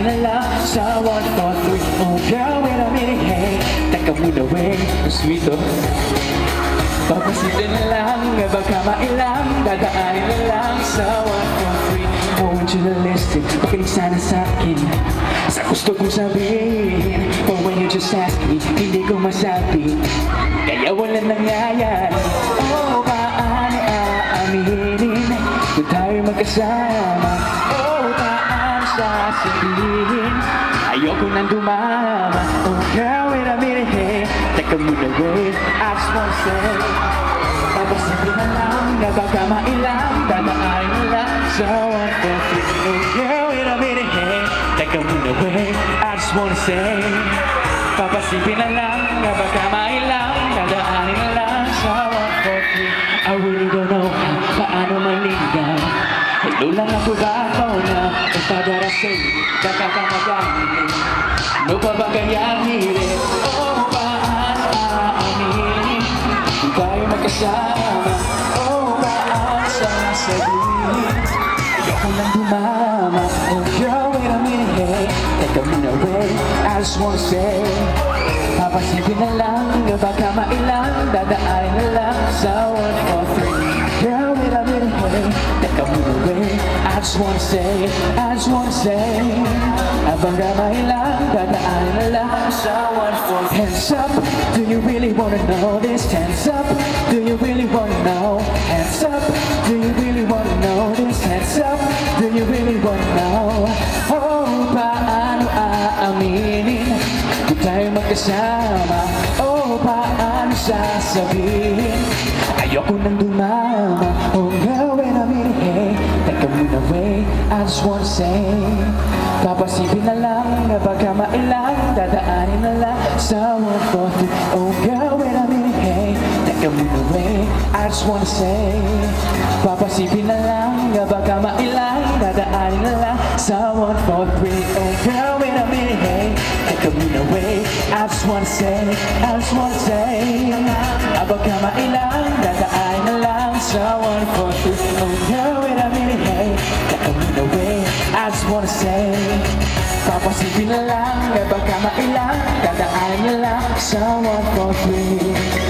na lang sa 143. Oh girl, wait a minute, hey, teka muna, wait, sweet oh. Papasipin na lang, baka mailang, dadaanin na lang sa 143. I want you to listen, pakinig sana sa'kin, sa gusto kong sabihin. But when you just ask me, hindi ko masabi, kaya wala nangyayari. Oh, paano aaminin kung tayo magkasama? Oh, paano sasabihin ayoko nang dumama? Oh girl, wait a minute, hey, teka muna, wait, I just wanna say, papasipin na lang, na baka mailang, dadaanin na lang sa 143. Oh girl, wait a minute, hey, teka muna, wait, I just wanna say, papasipin na lang, na baka mailang, dadaanin na lang sa 143. I really don't know paano maligaw. Hello lang ako ba ako na ipadarasay, baka kamagaling, ano pa ba kaya hirit? Oh, paano aaminin kung tayo magkasama? Oh, paano sasabihin ayoko lang dumama? Oh girl, wait a minute, hey, teka muna, wait, I just wanna say, papasipin na lang, baka mailang, dadaanin na lang sa 143. Girl, wait a minute, hey, teka muna, wait, I just wanna say, baka mailang, dadaanin na lang sa 143. Hands up, do you really wanna know this? Hands up, do you really wanna know? Hands up, do you really wanna know this? Hands up, do you really wanna know? Oh, paano aaminin kung tayo magkasama? Oh, paano sasabihin ayoko nang dumama? Oh girl, wait a minute, hey, teka muna, wait, I just wanna say, papasipin na lang, na baka mailang, dadaanin na lang sa 143. Oh girl, wait a minute, hey, teka muna, wait, I just wanna say, papasipin na lang, na baka mailang, dadaanin na lang sa 143. Oh girl, wait a minute, hey, teka muna, wait, I just wanna say, baka mailang, dadaanin na lang sa 143. Oh girl, wait a minute, hey, teka muna, wait, I just wanna say, papasipin na lang, baka mailang, dadaanin na lang sa 143.